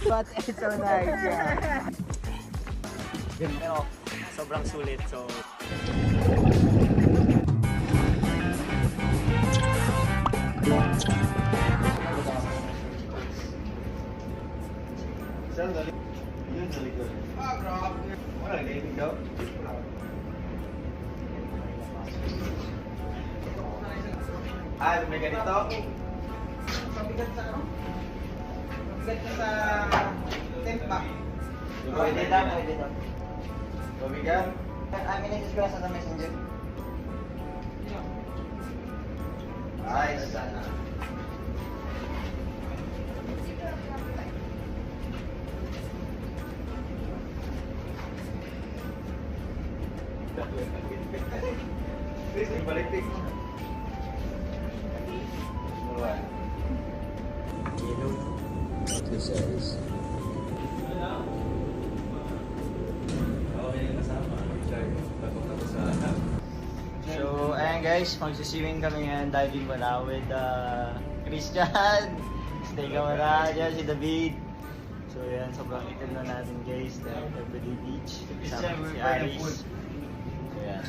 But it's so nice, yeah. Pero sobrang sulit, so Yun, sa likod. Wala, nainig daw. May ganito? Mabigat sa ano? Mabigat ka sa tent ba? Pwede daw, pwede daw. Mabigat? Message ko lang sa messenger. Ay, sana. Please, balik-tik mo. this is so, ayan guys, magsiswimming kami ngayon, diving muna with Christian. Stay ka muna dyan, si David. So, yan, sobrang itim na natin guys, dahil Everyday Beach. Kasama si Aris. So, yan.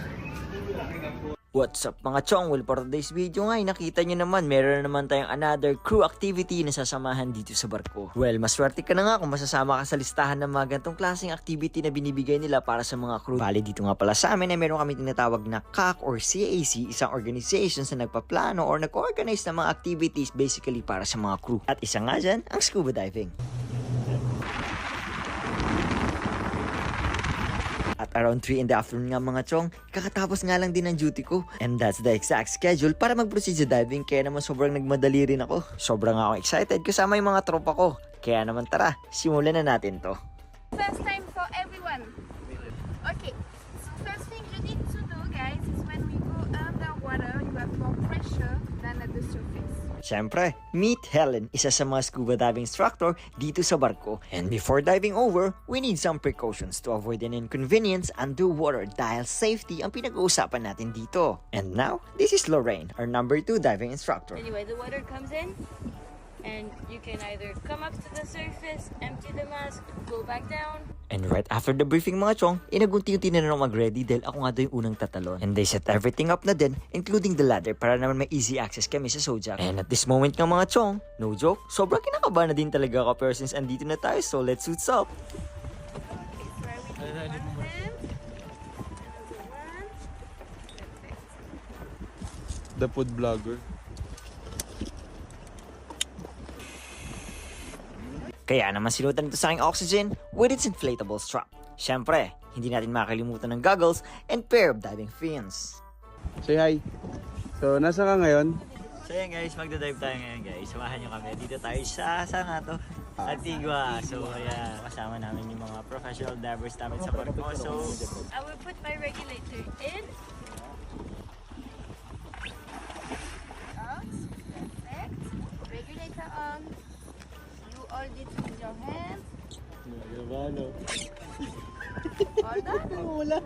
What's up mga chong? Well, for today's video nga, nakita nyo naman, meron naman tayong another crew activity na sasamahan dito sa barko. Well, maswerte ka na nga kung masasama ka sa listahan ng mga gantong klaseng activity na binibigay nila para sa mga crew. Bali, dito nga pala sa amin ay meron kami tinatawag na CAC or CAC, isang organization na nagpaplano or nag-organize ng mga activities basically para sa mga crew. At isa nga dyan, ang scuba diving. At around 3 in the afternoon nga mga chong, kakatapos nga lang din ang duty ko. And that's the exact schedule para mag-proceed sa diving, kaya naman sobrang nagmadali rin ako. Sobrang ako excited kasama yung mga tropa ko. Kaya naman tara, simulan na natin to. First time for everyone. Okay, so first thing you need to do guys is when we go underwater, you have more pressure than at the surface. Siyempre, meet Helen, isa sa mga scuba diving instructor dito sa barko. And before diving over, we need some precautions to avoid an inconvenience underwater dahil safety ang pinag-uusapan natin dito. And now, this is Lorraine, our number 2 diving instructor. Anyway, the water comes in and you can either come up to the surface, empty the mask, go back down. And right after the briefing mga chong, inagunti-unti na naman mag-ready dahil ako nga daw yung unang tatalon. And they set everything up na din, including the ladder para naman may easy access kami sa Sojak. And at this moment nga mga chong, no joke, sobrang kinakabahan na din talaga ako pero since andito na tayo, so let's suits up. The food vlogger. Kaya naman sinutan ito sa aking oxygen with its inflatable strap. Siyempre, hindi natin makalimutan ng goggles and pair of diving fins. Say hi. So, nasa ka ngayon? So yan guys, magdadive tayo ngayon guys. Samahan nyo kami. Dito tayo sa, saan nga to? Antigua. So kaya kasama namin yung mga professional divers namin sa barko. So, I will put my regulator in. Out. Perfect. Regulator on. You hold it with your hands. Hold on.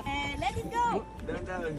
And let it go. Down.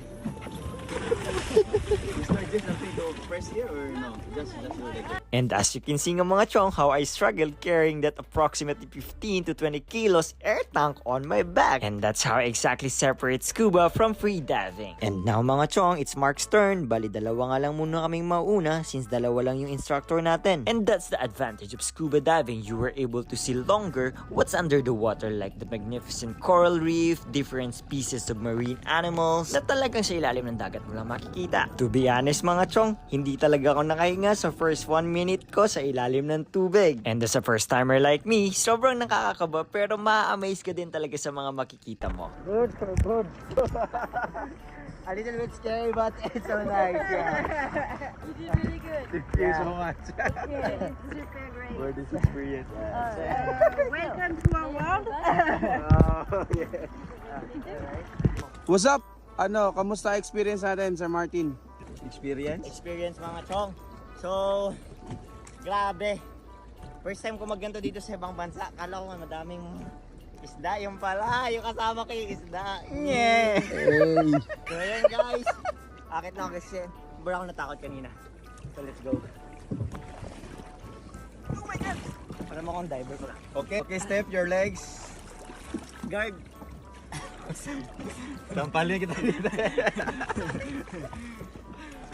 It's like this, nothing to press here or no? Just like that. and as you can see nga mga chong, how I struggled carrying that approximately 15 to 20 kilos air tank on my back. And that's how I exactly separate scuba from free diving. And now mga chong, it's Mark's turn. Bali dalawa nga lang muna kaming mauna since dalawa lang yung instructor natin. And that's the advantage of scuba diving. You were able to see longer what's under the water like the magnificent coral reef, different species of marine animals na talagang sa ilalim ng dagat mo lang makikita. To be honest mga chong, hindi talaga ako nakahinga sa first 1 minute ko sa ilalim ng tubig. And as a first timer like me, sobrang nakakakaba pero ma-amaze ka din talaga sa mga makikita mo. Good. A little bit scary, but it's so nice, yeah. You did really good. Thank you so much Okay, super great. for this experience. Welcome to our world. What's up? Kamusta experience natin, Sir Martin? Experience mga chong. So, grabe. First time ko magganto dito sa ibang bansa. Kala ko nga madaming isda. Yung pala, yung kasama ko yung isda. Yeah! Hey! So ayan guys. Akit na ako kasi sobrang ako natakot kanina. So let's go. Oh my God! Para mo akong diver ko lang. Okay, step your legs. Guard! Tampalin kita dito.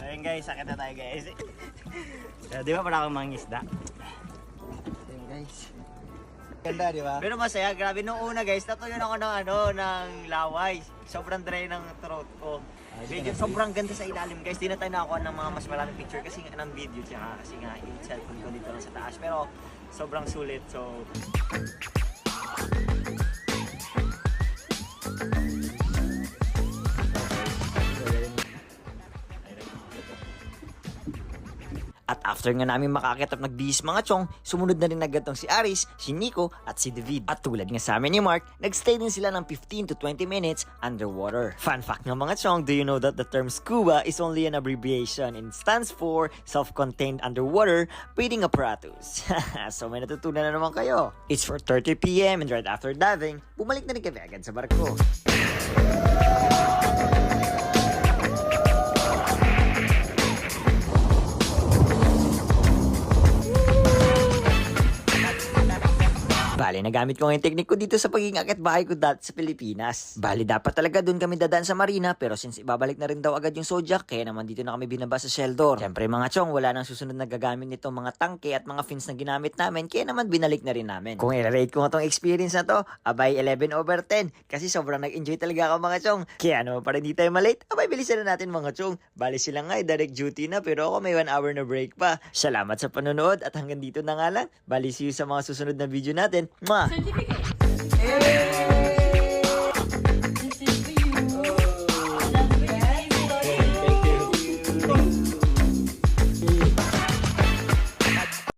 So ayun guys, sakit na tayo guys. So, di ba para akong mangisda? Ayun guys. Ganda, di ba? Pero masaya, grabe nung una guys, natuloy ako ng laway. Sobrang dry ng throat ko. Medyo sobrang ganda sa ilalim guys. Di na tayo nakakuha ng mga mas maraming picture kasi ng video tsaka kasi nga yung cellphone ko dito lang sa taas. Pero sobrang sulit. So at after nga namin makakita at nagbihis mga chong, sumunod na rin agad tong si Aris, si Nico, at si David. At tulad nga sa amin ni Mark, nagstay din sila ng 15 to 20 minutes underwater. Fun fact nga mga chong, do you know that the term scuba is only an abbreviation and stands for self-contained underwater breathing apparatus? So may natutunan na naman kayo. It's 4:30 PM and right after diving, bumalik na rin kami agad sa barko. Bali, nagamit ko nga yung technique ko dito sa pagiging akit bahay ko dati sa Pilipinas. Bali, dapat talaga doon kami dadaan sa marina, pero since ibabalik na rin daw agad yung Zodiac, kaya naman dito na kami binaba sa Sheldor. Siyempre mga chong, wala nang susunod na gagamit nitong mga tangke at mga fins na ginamit namin, kaya naman binalik na rin namin. Kung i-rate ko nga tong experience na to, abay 11/10, kasi sobrang nag-enjoy talaga ako mga chong. Kaya ano pa rin di tayo malate, abay bilisan na natin mga chong. Bali sila nga direct duty na, pero ako may 1 hour na break pa. Salamat sa panonood at hanggang dito na nga lang. Bali see you sa mga susunod na video natin. Mwah! Certificate.